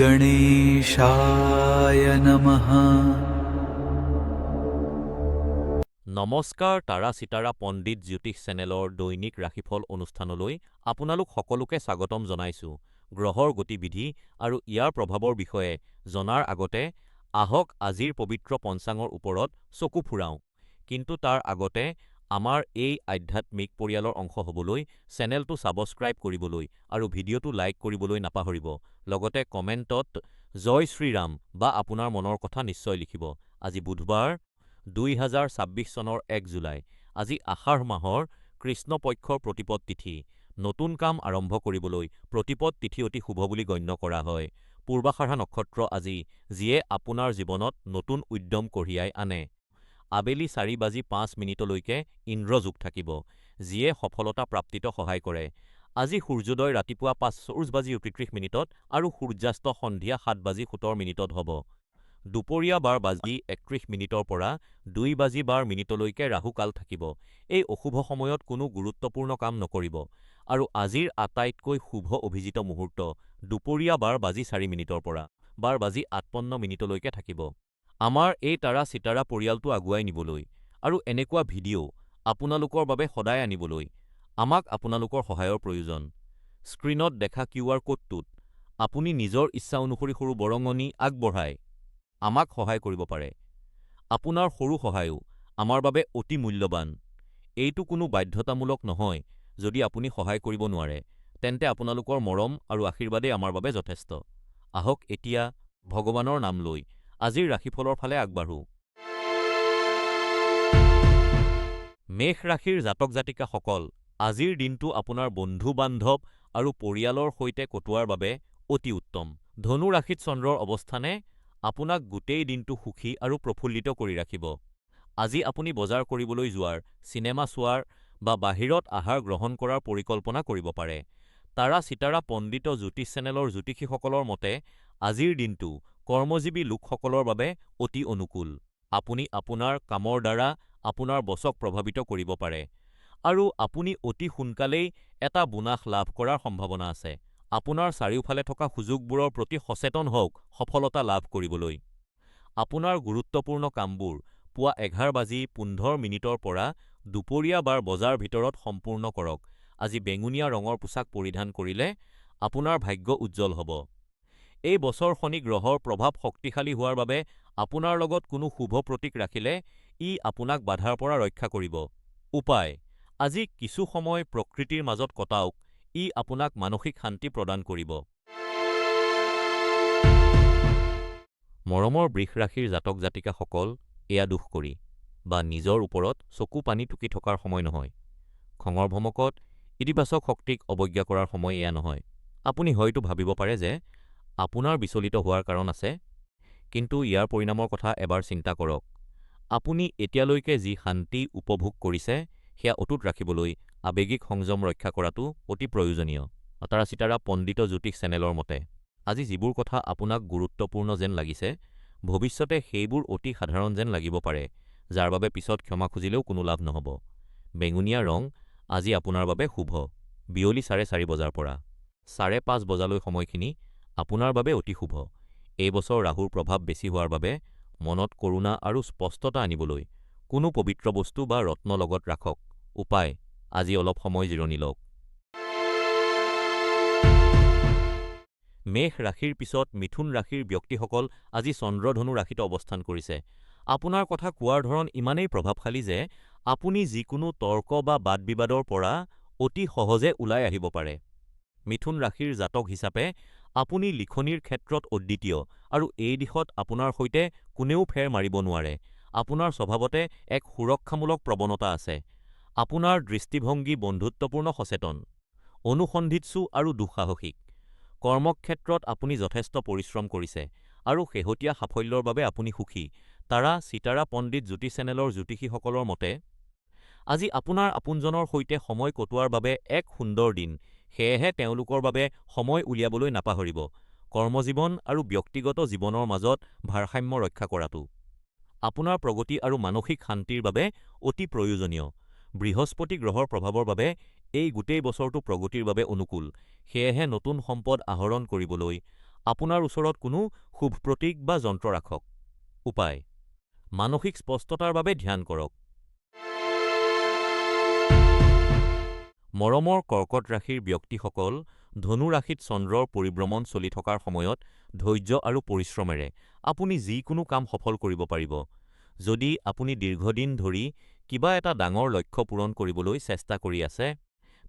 गणेशाय नमः। নমস্কাৰ তাৰা চিতাৰা পণ্ডিত জ্যোতিষ চেনেলৰ দৈনিক ৰাশিফল অনুষ্ঠানলৈ আপোনালোক সকলোকে স্বাগতম জনাইছো। গ্ৰহৰ গতিবিধি আৰু ইয়াৰ প্ৰভাৱৰ বিষয়ে জনাৰ আগতে আহক আজিৰ পবিত্ৰ পঞ্চাঙৰ ওপৰত চকু ফুৰাওঁ। কিন্তু তাৰ আগতে আমাৰ এই আধ্যাত্মিক পৰিয়ালৰ অংশ হ'বলৈ চেনেলটো ছাবস্ক্ৰাইব কৰিবলৈ আৰু ভিডিঅ'টো লাইক কৰিবলৈ নাপাহৰিব। লগতে কমেণ্টত জয় শ্ৰীৰাম বা আপোনাৰ মনৰ কথা নিশ্চয় লিখিব। আজি বুধবাৰ 2026 চনৰ 1 জুলাই। আজি আষাঢ় মাহৰ কৃষ্ণপক্ষৰ প্ৰতিপদ তিথি। নতুন কাম আৰম্ভ কৰিবলৈ প্ৰতিপদ তিথি অতি শুভ বুলি গণ্য কৰা হয়। পূৰ্বাষাঢ়া নক্ষত্ৰ আজি, যিয়ে আপোনাৰ জীৱনত নতুন উদ্যম কঢ়িয়াই আনে। আবেলি 4:05 ইন্দ্ৰযোগ থাকিব, যিয়ে সফলতা প্ৰাপ্তিত সহায় কৰে। আজি সূৰ্যোদয় ৰাতিপুৱা 5:33 আৰু সূৰ্যাস্ত সন্ধিয়া 7:17 হ'ব। দুপৰীয়া 12:31 পৰা 2:12 ৰাহু কাল থাকিব। এই অশুভ সময়ত কোনো গুৰুত্বপূৰ্ণ কাম নকৰিব। আৰু আজিৰ আটাইতকৈ শুভ অভিজিত মুহূৰ্ত দুপৰীয়া 12:04 পৰা 12:58 থাকিব। আমাৰ এই তাৰা চিতাৰা পৰিয়ালটো আগুৱাই নিবলৈ আৰু এনেকুৱা ভিডিঅ' আপোনালোকৰ বাবে সদায় আনিবলৈ আমাক আপোনালোকৰ সহায়ৰ প্ৰয়োজন। স্ক্ৰীনত দেখা QR কোডটোত আপুনি নিজৰ ইচ্ছা অনুসৰি সৰু বৰঙণি আগবঢ়াই আমাক সহায় কৰিব পাৰে। আপোনাৰ সৰু সহায়ো আমাৰ বাবে অতি মূল্যৱান। এইটো কোনো বাধ্যতামূলক নহয়। যদি আপুনি সহায় কৰিব নোৱাৰে, তেন্তে আপোনালোকৰ মৰম আৰু আশীৰ্বাদেই আমাৰ বাবে যথেষ্ট। আহক এতিয়া ভগৱানৰ নাম লৈ আজিৰ ৰাশিফলৰ ফালে আগবাঢ়ো। মেষ ৰাশিৰ জাতক জাতিকাসকল, আজিৰ দিনটো আপোনাৰ বন্ধু-বান্ধৱ আৰু পৰিয়ালৰ সৈতে কটোৱাৰ বাবে অতি উত্তম। ধনু ৰাশিত চন্দ্ৰৰ অৱস্থানে আপোনাক গোটেই দিনটো সুখী আৰু প্ৰফুল্লিত কৰি ৰাখিব। আজি আপুনি বজাৰ কৰিবলৈ যোৱাৰ, চিনেমা চোৱাৰ বা বাহিৰত আহাৰ গ্ৰহণ কৰাৰ পৰিকল্পনা কৰিব পাৰে। তাৰা চিতাৰা পণ্ডিত জ্যোতিষ চেনেলৰ জ্যোতিষীসকলৰ মতে আজিৰ দিনটো কৰ্মজীৱী লোকসকলৰ বাবে অতি অনুকূল। আপুনি আপোনাৰ কামৰ দ্বাৰা আপোনাৰ বছক প্ৰভাৱিত কৰিব পাৰে আৰু আপুনি অতি সোনকালেই এটা বোনাস লাভ কৰাৰ সম্ভাৱনা আছে। আপোনাৰ চাৰিওফালে থকা সুযোগবোৰৰ প্ৰতি সচেতন হওক সফলতা লাভ কৰিবলৈ। আপোনাৰ গুৰুত্বপূৰ্ণ কামবোৰ পুৱা 11:15 পৰা দুপৰীয়া 12 বজাৰ ভিতৰত সম্পূৰ্ণ কৰক। আজি বেঙুনীয়া ৰঙৰ পোছাক পৰিধান কৰিলে আপোনাৰ ভাগ্য উজ্জ্বল হ'ব। এই বছৰ শনি গ্ৰহৰ প্ৰভাৱ শক্তিশালী হোৱাৰ বাবে আপোনাৰ লগত কোনো শুভ প্ৰতীক ৰাখিলে ই আপোনাক বাধাৰ পৰা ৰক্ষা কৰিব। উপায়: আজি কিছু সময় প্ৰকৃতিৰ মাজত কটাওক, ই আপোনাক মানসিক শান্তি প্ৰদান কৰিব। মৰমৰ বৃষ ৰাশিৰ জাতক জাতিকাসকল, এয়া দুখ কৰি বা নিজৰ ওপৰত চকু পানী টুকি থকাৰ সময় নহয়। খঙৰ ভমকত ইতিবাচক শক্তিক অৱজ্ঞা কৰাৰ সময় এয়া নহয়। আপুনি হয়তো ভাবিব পাৰে যে আপোনাৰ বিচলিত হোৱাৰ কাৰণ আছে, কিন্তু ইয়াৰ পৰিণামৰ কথা এবাৰ চিন্তা কৰক। আপুনি এতিয়ালৈকে যি শান্তি উপভোগ কৰিছে সেয়া অটুট ৰাখিবলৈ আৱেগিক সংযম ৰক্ষা কৰাটো অতি প্ৰয়োজনীয়। তাৰা চিতাৰা পণ্ডিত জ্যোতিষ চেনেলৰ মতে আজি যিবোৰ কথা আপোনাক গুৰুত্বপূৰ্ণ যেন লাগিছে, ভৱিষ্যতে সেইবোৰ অতি সাধাৰণ যেন লাগিব পাৰে, যাৰ বাবে পিছত ক্ষমা খুজিলেও কোনো লাভ নহ'ব। বেঙুনীয়া ৰং আজি আপোনাৰ বাবে শুভ। বিয়লি 4:30 বজাৰ পৰা 5:30 বজালৈ সময়খিনি আপোনাৰ বাবে অতি শুভ। এই বছৰ ৰাহুৰ প্ৰভাৱ বেছি হোৱাৰ বাবে মনত কৰুণা আৰু স্পষ্টতা আনিবলৈ কোনো পবিত্ৰ বস্তু বা ৰত্ন লগত ৰাখক। উপায়: আজি অলপ সময় জিৰণি লওক। মেষ ৰাশিৰ পিছত মিথুন ৰাশিৰ ব্যক্তিসকল আজি চন্দ্ৰধনু ৰাশিত অৱস্থান কৰিছে। আপোনাৰ কথা কোৱাৰ ধৰণ ইমানেই প্ৰভাৱশালী যে আপুনি যিকোনো তৰ্ক বা বাদ-বিবাদৰ পৰা অতি সহজে ওলাই আহিব পাৰে। মিথুন ৰাশিৰ জাতক হিচাপে আপুনি লিখনিৰ ক্ষেত্ৰত অদ্বিতীয় আৰু এই দিশত আপোনাৰ সৈতে কোনেও ফেৰ মাৰিব নোৱাৰে। আপোনাৰ স্বভাৱতে এক সুৰক্ষামূলক প্ৰৱণতা আছে। আপোনাৰ দৃষ্টিভংগী বন্ধুত্বপূৰ্ণ, সচেতন, অনুসন্ধিৎসু আৰু দুঃসাহসিক। কৰ্মক্ষেত্ৰত আপুনি যথেষ্ট পৰিশ্ৰম কৰিছে আৰু শেহতীয়া সাফল্যৰ বাবে আপুনি সুখী। তাৰা চিতাৰা পণ্ডিত জ্যোতিষ চেনেলৰ জ্যোতিষীসকলৰ মতে আজি আপোনাৰ আপোনজনৰ সৈতে সময় কটোৱাৰ বাবে এক সুন্দৰ দিন, সেয়েহে তেওঁলোকৰ বাবে সময় উলিয়াবলৈ নাপাহৰিব। কৰ্মজীৱন আৰু ব্যক্তিগত জীৱনৰ মাজত ভাৰসাম্য ৰক্ষা কৰাটো আপোনাৰ প্ৰগতি আৰু মানসিক শান্তিৰ বাবে অতি প্ৰয়োজনীয়। বৃহস্পতি গ্ৰহৰ প্ৰভাৱৰ বাবে এই গোটেই বছৰটো প্ৰগতিৰ বাবে অনুকূল, সেয়েহে নতুন সম্পদ আহৰণ কৰিবলৈ আপোনাৰ ওচৰত কোনো শুভ প্ৰতীক বা যন্ত্ৰ ৰাখক। উপায়: মানসিক স্পষ্টতাৰ বাবে ধ্যান কৰক। মৰমৰ কৰ্কট ৰাশিৰ ব্যক্তিসকল, ধনু ৰাশিত চন্দ্ৰৰ পৰিভ্ৰমণ চলি থকাৰ সময়ত ধৈৰ্য আৰু পৰিশ্ৰমেৰে আপুনি যিকোনো কাম সফল কৰিব পাৰিব। যদি আপুনি দীৰ্ঘদিন ধৰি কিবা এটা ডাঙৰ লক্ষ্য পূৰণ কৰিবলৈ চেষ্টা কৰি আছে,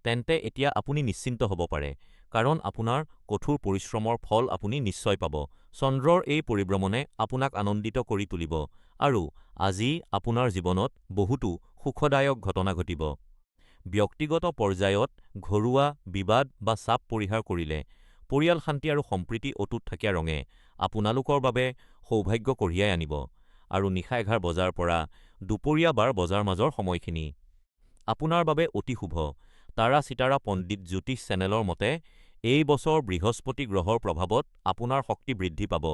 তেন্তে এতিয়া আপুনি নিশ্চিন্ত হ'ব পাৰে, কাৰণ আপোনাৰ কঠোৰ পৰিশ্ৰমৰ ফল আপুনি নিশ্চয় পাব। চন্দ্ৰৰ এই পৰিভ্ৰমণে আপোনাক আনন্দিত কৰি তুলিব, আৰু আজি আপোনাৰ জীৱনত বহুতো সুখদায়ক ঘটনা ঘটিব। ব্যক্তিগত পৰ্যায়ত ঘৰুৱা বিবাদ বা চাপ পৰিহাৰ কৰিলে পৰিয়াল শান্তি আৰু সম্প্ৰীতি অটুট থাকিয়া ৰঙে আপোনালোকৰ বাবে সৌভাগ্য কঢ়িয়াই আনিব। আৰু নিশা ১১ বজাৰ পৰা দুপৰীয়া ১২ বজাৰ মাজৰ সময়খিনি আপোনাৰ বাবে অতি শুভ। তাৰা চিতাৰা পণ্ডিত জ্যোতিষ চেনেলৰ মতে, এই বছৰ বৃহস্পতি গ্ৰহৰ প্ৰভাৱত আপোনাৰ শক্তি বৃদ্ধি পাব,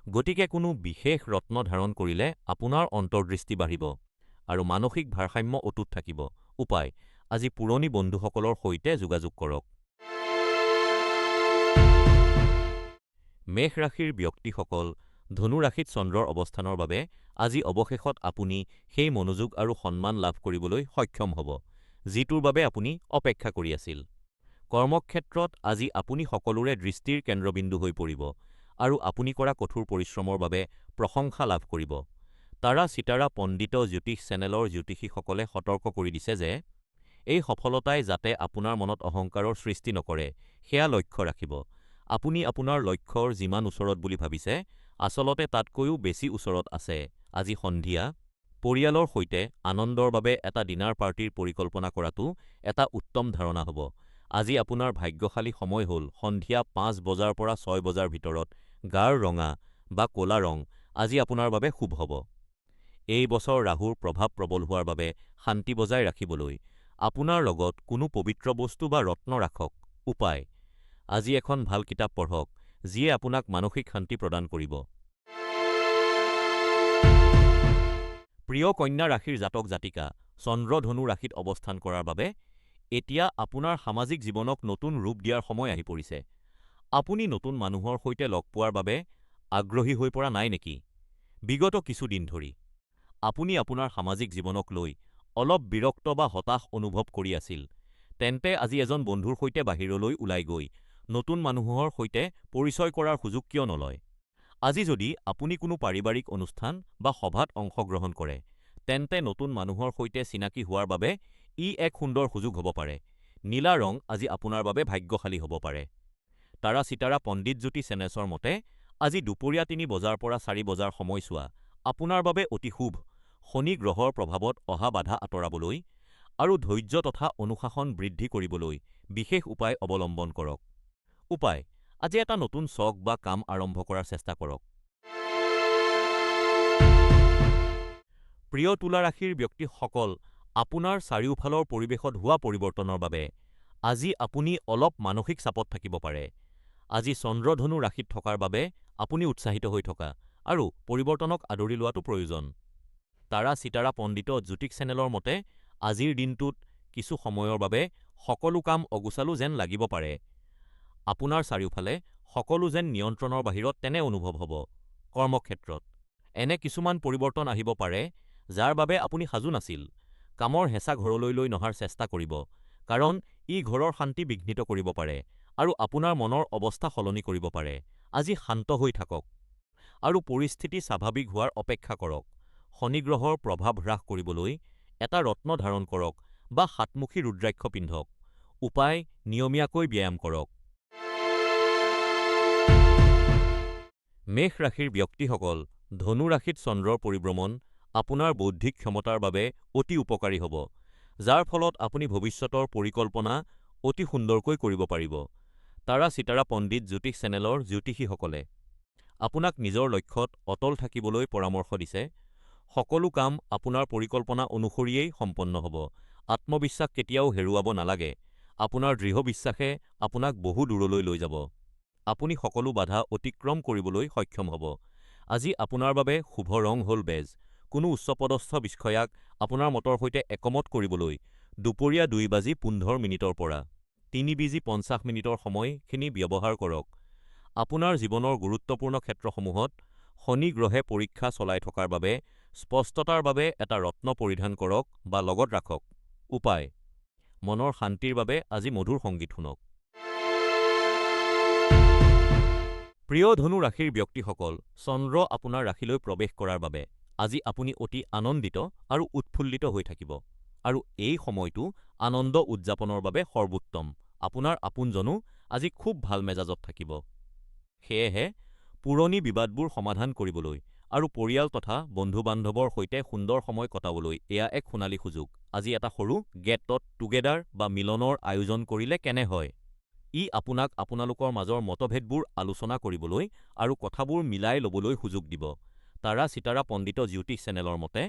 গতিকে কোনো বিশেষ ৰত্ন ধাৰণ কৰিলে আপোনাৰ অন্তৰ্দৃষ্টি বাঢ়িব আৰু মানসিক ভাৰসাম্য অটুট থাকিব। উপায়: আজি পুৰণি বন্ধুসকলৰ সৈতে যোগাযোগ কৰক। মেষ ৰাশিৰ ব্যক্তিসকল, ধনু ৰাশিত চন্দ্ৰৰ অৱস্থানৰ বাবে আজি অৱশেষত আপুনি সেই মনোযোগ আৰু সন্মান লাভ কৰিবলৈ সক্ষম হ'ব, যিটোৰ বাবে আপুনি অপেক্ষা কৰি আছিল। কৰ্মক্ষেত্ৰত আজি আপুনি সকলোৰে দৃষ্টিৰ কেন্দ্ৰবিন্দু হৈ পৰিব, আৰু আপুনি কৰা কঠোৰ পৰিশ্ৰমৰ বাবে প্ৰশংসা লাভ কৰিব। তাৰা চিতাৰা পণ্ডিত জ্যোতিষ চেনেলৰ জ্যোতিষীসকলে সতৰ্ক কৰি দিছে যে এই সফলতাই যাতে আপোনাৰ মনত অহংকাৰৰ সৃষ্টি নকৰে, সেয়া লক্ষ্য ৰাখিব। আপুনি আপোনাৰ লক্ষ্যৰ যিমান ওচৰত বুলি ভাবিছে, আচলতে তাতকৈও বেছি ওচৰত আছে। আজি সন্ধিয়া পৰিয়ালৰ সৈতে আনন্দৰ বাবে এটা ডিনাৰ পাৰ্টিৰ পৰিকল্পনা কৰাটো এটা উত্তম ধাৰণা হ'ব। আজি আপোনাৰ ভাগ্যশালী সময় হ'ল সন্ধিয়া ৫ বজাৰ পৰা ৬ বজাৰ ভিতৰত। গাঢ় ৰঙা বা ক'লা ৰং আজি আপোনাৰ বাবে শুভ হ'ব। এই বছৰ ৰাহুৰ প্ৰভাৱ প্ৰবল হোৱাৰ বাবে শান্তি বজাই ৰাখিবলৈ আপোনাৰ লগত কোনো পবিত্ৰ বস্তু বা ৰত্ন ৰাখক। উপায়: আজি এখন ভাল কিতাপ পঢ়ক, যিয়ে আপোনাক মানসিক শান্তি প্ৰদান কৰিব। প্ৰিয় কন্যা ৰাশিৰ জাতক জাতিকা, চন্দ্ৰ ধনু ৰাশিত অৱস্থান কৰাৰ বাবে এতিয়া আপোনাৰ সামাজিক জীৱনক নতুন ৰূপ দিয়াৰ সময় আহি পৰিছে। আপুনি নতুন মানুহৰ সৈতে লগ পোৱাৰ বাবে আগ্ৰহী হৈ পৰা নাই নেকি? বিগত কিছুদিন ধৰি আপুনি আপোনাৰ সামাজিক জীৱনক লৈ অলপ বিৰক্ত বা হতাশ অনুভৱ কৰি আছিল, তেন্তে আজি এজন বন্ধুৰ সৈতে বাহিৰলৈ ওলাই গৈ নতুন মানুহৰ সৈতে পৰিচয় কৰাৰ সুযোগ কিয় নলয়? আজি যদি আপুনি কোনো পাৰিবাৰিক অনুষ্ঠান বা সভাত অংশগ্ৰহণ কৰে, তেন্তে নতুন মানুহৰ সৈতে চিনাকি হোৱাৰ বাবে ই এক সুন্দৰ সুযোগ হ'ব পাৰে। নীলা ৰং আজি আপোনাৰ বাবে ভাগ্যশালী হ'ব পাৰে। তাৰা চিতাৰা পণ্ডিত জ্যোতি চেনেছৰ মতে, আজি দুপৰীয়া ৩ বজাৰ পৰা ৪ বজাৰ সময়ছোৱা আপোনাৰ বাবে অতি শুভ। শনি গ্ৰহৰ প্ৰভাৱত অহা বাধা আঁতৰাবলৈ আৰু ধৈৰ্য তথা অনুশাসন বৃদ্ধি কৰিবলৈ বিশেষ উপায় অৱলম্বন কৰক। উপায়: আজি এটা নতুন চখ বা কাম আৰম্ভ কৰাৰ চেষ্টা কৰক। প্ৰিয় তুলা ৰাশিৰ ব্যক্তিসকল, আপোনাৰ চাৰিওফালৰ পৰিৱেশত হোৱা পৰিৱৰ্তনৰ বাবে আজি আপুনি অলপ মানসিক চাপত থাকিব পাৰে। আজি চন্দ্ৰধনু ৰাশিত থকাৰ বাবে আপুনি উৎসাহিত হৈ থকা আৰু পৰিৱৰ্তনক আদৰি লোৱাটো প্ৰয়োজন। তাৰা চিতাৰা পণ্ডিত জ্যোতিষ চেনেলৰ মতে, আজিৰ দিনটোত কিছু সময়ৰ বাবে সকলো কাম অগোচালো যেন লাগিব পাৰে। আপোনাৰ চাৰিওফালে সকলো যেন নিয়ন্ত্ৰণৰ বাহিৰত তেনে অনুভৱ হ'ব। কৰ্মক্ষেত্ৰত এনে কিছুমান পৰিৱৰ্তন আহিব পাৰে যাৰ বাবে আপুনি সাজু নাছিল। কামৰ হেঁচা ঘৰলৈ লৈ নহাৰ চেষ্টা কৰিব, কাৰণ ই ঘৰৰ শান্তি বিঘ্নিত কৰিব পাৰে আৰু আপোনাৰ মনৰ অৱস্থা সলনি কৰিব পাৰে। আজি শান্ত হৈ থাকক আৰু পৰিস্থিতি স্বাভাৱিক হোৱাৰ অপেক্ষা কৰক। শনি গ্ৰহৰ প্ৰভাৱ হ্ৰাস কৰিবলৈ এটা ৰত্ন ধাৰণ কৰক বা সাতমুখী ৰুদ্ৰাক্ষ পিন্ধক। উপায়: নিয়মীয়াকৈ ব্যায়াম কৰক। মেষ ৰাশিৰ ব্যক্তিসকল, ধনু ৰাশিত চন্দ্ৰৰ পৰিভ্ৰমণ আপোনাৰ বৌদ্ধিক ক্ষমতাৰ বাবে অতি উপকাৰী হ'ব, যাৰ ফলত আপুনি ভৱিষ্যতৰ পৰিকল্পনা অতি সুন্দৰকৈ কৰিব পাৰিব। তাৰা চিতাৰা পণ্ডিত জ্যোতিষ চেনেলৰ জ্যোতিষীসকলে আপোনাক নিজৰ লক্ষ্যত অটল থাকিবলৈ পৰামৰ্শ দিছে। সকলো কাম আপোনাৰ পৰিকল্পনা অনুসৰিয়েই সম্পন্ন হ'ব। আত্মবিশ্বাস কেতিয়াও হেৰুৱাব নালাগে। আপোনাৰ দৃঢ় বিশ্বাসে আপোনাক বহু দূৰলৈ লৈ যাব। আপুনি সকলো বাধা অতিক্ৰম কৰিবলৈ সক্ষম হ'ব। আজি আপোনাৰ বাবে শুভ ৰং হ'ল বেজ। কোনো উচ্চপদস্থ বিষয়াক আপোনাৰ মতৰ সৈতে একমত কৰিবলৈ দুপৰীয়া ২:১৫ পৰা ৩:৫০ সময়খিনি ব্যৱহাৰ কৰক। আপোনাৰ জীৱনৰ গুৰুত্বপূৰ্ণ ক্ষেত্ৰসমূহত শনি গ্ৰহে পৰীক্ষা চলাই থকাৰ বাবে স্পষ্টতাৰ বাবে এটা ৰত্ন পৰিধান কৰক বা লগত ৰাখক। উপায়: মনৰ শান্তিৰ বাবে আজি মধুৰ সংগীত শুনক। প্ৰিয় ধনু ৰাশিৰ ব্যক্তিসকল, চন্দ্ৰ আপোনাৰ ৰাশিলৈ প্ৰৱেশ কৰাৰ বাবে আজি আপুনি অতি আনন্দিত আৰু উৎফুল্লিত হৈ থাকিব, আৰু এই সময়টো আনন্দ উদযাপনৰ বাবে সৰ্বোত্তম। আপোনাৰ আপোনজনো আজি খুব ভাল মেজাজত থাকিব। সেয়েহে পুৰণি বিবাদবোৰ সমাধান কৰিবলৈ আৰু পৰিয়াল তথা বন্ধু-বান্ধৱৰ সৈতে সুন্দৰ সময় কটাবলৈ এয়া এক সোণালী সুযোগ। আজি এটা সৰু গেট-টুগেডাৰ বা মিলনৰ আয়োজন কৰিলে কেনে হয়? ই আপোনাক আপোনালোকৰ মাজৰ মতভেদবোৰ আলোচনা কৰিবলৈ আৰু কথাবোৰ মিলাই ল'বলৈ সুযোগ দিব। তাৰা চিতাৰা পণ্ডিত জ্যোতিষ চেনেলৰ মতে,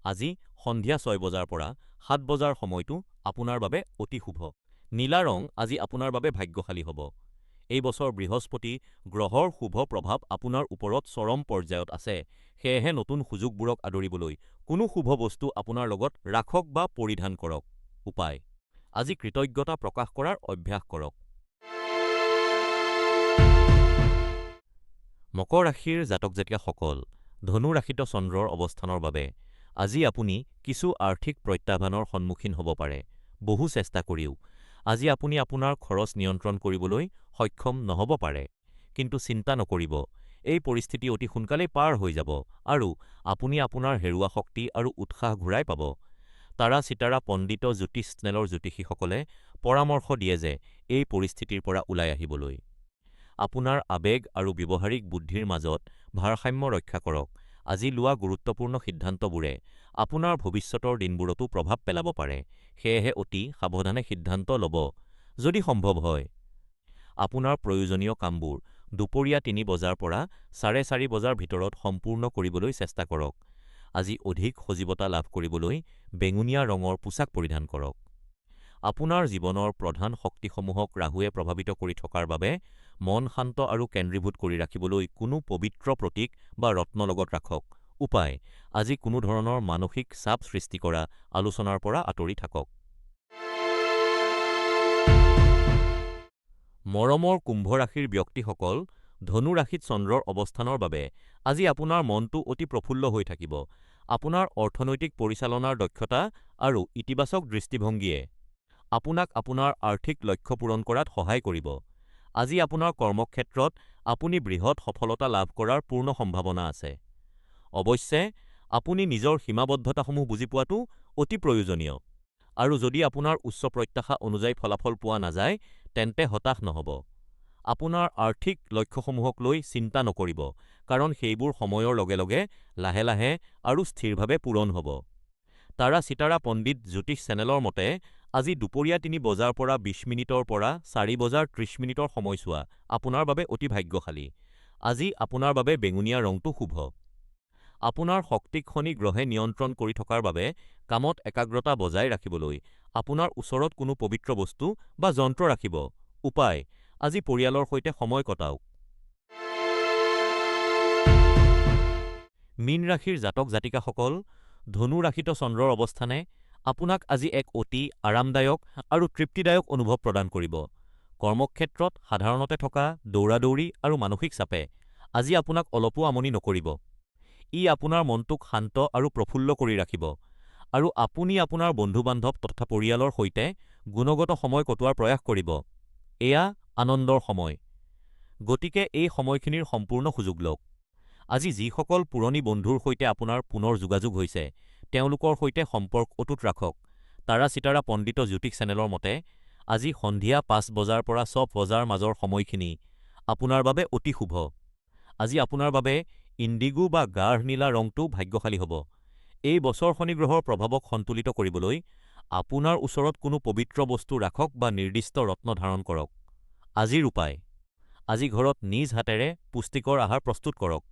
আজি সন্ধিয়া ৬ বজাৰ পৰা ৭ বজাৰ সময়টো আপোনাৰ বাবে অতি শুভ। নীলা ৰং আজি আপোনাৰ বাবে ভাগ্যশালী হ'ব। এই বছৰ বৃহস্পতি গ্ৰহৰ শুভ প্ৰভাৱ আপোনাৰ ওপৰত চৰম পৰ্যায়ত আছে, সেয়েহে নতুন সুযোগবোৰক আদৰিবলৈ কোনো শুভ বস্তু আপোনাৰ লগত ৰাখক বা পৰিধান কৰক। উপায়: আজি কৃতজ্ঞতা প্ৰকাশ কৰাৰ অভ্যাস কৰক। মকৰ ৰাশিৰ জাতক-জাতিকাসকল, ধনু ৰাশিত চন্দ্ৰৰ অৱস্থানৰ বাবে আজি আপুনি কিছু আৰ্থিক প্ৰত্যাহ্বানৰ সন্মুখীন হ'ব পাৰে। বহু চেষ্টা কৰিও আজি আপুনি আপোনাৰ খৰচ নিয়ন্ত্ৰণ কৰিবলৈ সক্ষম নহ'ব পাৰে। কিন্তু চিন্তা নকৰিব, এই পৰিস্থিতি অতি সোনকালেই পাৰ হৈ যাব আৰু আপুনি আপোনাৰ হেৰুৱা শক্তি আৰু উৎসাহ ঘূৰাই পাব। তাৰা চিতাৰা পণ্ডিত জ্যোতিষ চেনেলৰ জ্যোতিষীসকলে পৰামৰ্শ দিয়ে যে এই পৰিস্থিতিৰ পৰা ওলাই আহিবলৈ আপোনাৰ আৱেগ আৰু ব্যৱহাৰিক বুদ্ধিৰ মাজত ভাৰসাম্য ৰক্ষা কৰক। আজি লোৱা গুৰুত্বপূৰ্ণ সিদ্ধান্তবোৰে আপোনাৰ ভৱিষ্যতৰ দিনবোৰতো প্ৰভাৱ পেলাব পাৰে, সেয়েহে অতি সাৱধানে সিদ্ধান্ত ল'ব। যদি সম্ভৱ হয়, আপোনাৰ প্ৰয়োজনীয় কামবোৰ দুপৰীয়া ৩ বজাৰ পৰা ৪:৩০ বজাৰ ভিতৰত সম্পূৰ্ণ কৰিবলৈ চেষ্টা কৰক। আজি অধিক সজীৱতা লাভ কৰিবলৈ বেঙুনীয়া ৰঙৰ পোছাক পৰিধান কৰক। আপোনাৰ জীৱনৰ প্ৰধান শক্তিসমূহক ৰাহুৱে প্ৰভাৱিত কৰি থকাৰ বাবে মন শান্ত আৰু কেন্দ্ৰীভূত কৰি ৰাখিবলৈ কোনো পবিত্ৰ প্ৰতীক বা ৰত্ন লগত ৰাখক। উপায়: আজি কোনো ধৰণৰ মানসিক চাপ সৃষ্টি কৰা আলোচনাৰ পৰা আঁতৰি থাকক। মৰমৰ কুম্ভ ৰাশিৰ ব্যক্তিসকল, ধনু ৰাশিত চন্দ্ৰৰ অৱস্থানৰ বাবে আজি আপোনাৰ মনটো অতি প্ৰফুল্ল হৈ থাকিব। আপোনাৰ অৰ্থনৈতিক পৰিচালনাৰ দক্ষতা আৰু ইতিবাচক দৃষ্টিভংগীয়ে আপোনাক আপোনাৰ আৰ্থিক লক্ষ্য পূৰণ কৰাত সহায় কৰিব। আজি আপোনাৰ কৰ্মক্ষেত্ৰত আপুনি বৃহৎ সফলতা লাভ কৰাৰ পূৰ্ণ সম্ভাৱনা আছে। অৱশ্যে, আপুনি নিজৰ সীমাবদ্ধতাসমূহ বুজি পোৱাটো অতি প্ৰয়োজনীয়, আৰু যদি আপোনাৰ উচ্চ প্ৰত্যাশা অনুযায়ী ফলাফল পোৱা নাযায় তেন্তে হতাশ নহ'ব। আপোনাৰ আৰ্থিক লক্ষ্যসমূহক লৈ চিন্তা নকৰিব, কাৰণ সেইবোৰ সময়ৰ লগে লগে লাহে লাহে আৰু স্থিৰভাৱে পূৰণ হ'ব। তাৰা চিতাৰা পণ্ডিত জ্যোতিষ চেনেলৰ মতে, আজি দুপৰীয়া ৩ বজাৰ পৰা ২০ মিনিটৰ পৰা ৪ বজাৰ ৩০ মিনিটৰ সময়ছোৱা আপোনাৰ বাবে অতি ভাগ্যশালী। আজি আপোনাৰ বাবে বেঙুনীয়া ৰংটো শুভ। আপোনাৰ শক্তিক শনি গ্ৰহে নিয়ন্ত্ৰণ কৰি থকাৰ বাবে কামত একাগ্ৰতা বজাই ৰাখিবলৈ আপোনাৰ ওচৰত কোনো পবিত্ৰ বস্তু বা যন্ত্ৰ ৰাখিব। উপায়: আজি পৰিয়ালৰ সৈতে সময় কটাওক। মীন ৰাশিৰ জাতক-জাতিকাসকল, ধনু ৰাশিত চন্দ্ৰৰ অৱস্থানে আপোনাক আজি এক অতি আৰামদায়ক আৰু তৃপ্তিদায়ক অনুভৱ প্ৰদান কৰিব। কৰ্মক্ষেত্ৰত সাধাৰণতে থকা দৌৰা-দৌৰি আৰু মানসিক চাপে আজি আপোনাক অলপো আমনি নকৰিব। ই আপোনাৰ মনটোক শান্ত আৰু প্ৰফুল্ল কৰি ৰাখিব, আৰু আপুনি আপোনাৰ বন্ধু-বান্ধৱ তথা পৰিয়ালৰ সৈতে গুণগত সময় কটোৱাৰ প্ৰয়াস কৰিব। এয়া আনন্দৰ সময়, গতিকে এই সময়খিনিৰ সম্পূৰ্ণ সুযোগ লওক। আজি যিসকল পুৰণি বন্ধুৰ সৈতে আপোনাৰ পুনৰ যোগাযোগ হৈছে, তেওঁলোকৰ সৈতে সম্পৰ্ক অটুট ৰাখক। তাৰা চিতাৰা পণ্ডিত জ্যোতিষ চেনেলৰ মতে, আজি সন্ধিয়া ৫ বজাৰ পৰা ৬ বজাৰ মাজৰ সময়খিনি আপোনাৰ বাবে অতি শুভ। আজি আপোনাৰ বাবে ইণ্ডিগো বা গাঢ় নীলা ৰংটো ভাগ্যশালী হ'ব। এই বছৰ শনি গ্ৰহৰ প্ৰভাৱক সন্তুলিত কৰিবলৈ আপোনাৰ ওচৰত কোনো পবিত্ৰ বস্তু ৰাখক বা নিৰ্দিষ্ট ৰত্ন ধাৰণ কৰক। আজিৰ উপায়: আজি ঘৰত নিজ হাতেৰে পুষ্টিকৰ আহাৰ প্ৰস্তুত কৰক।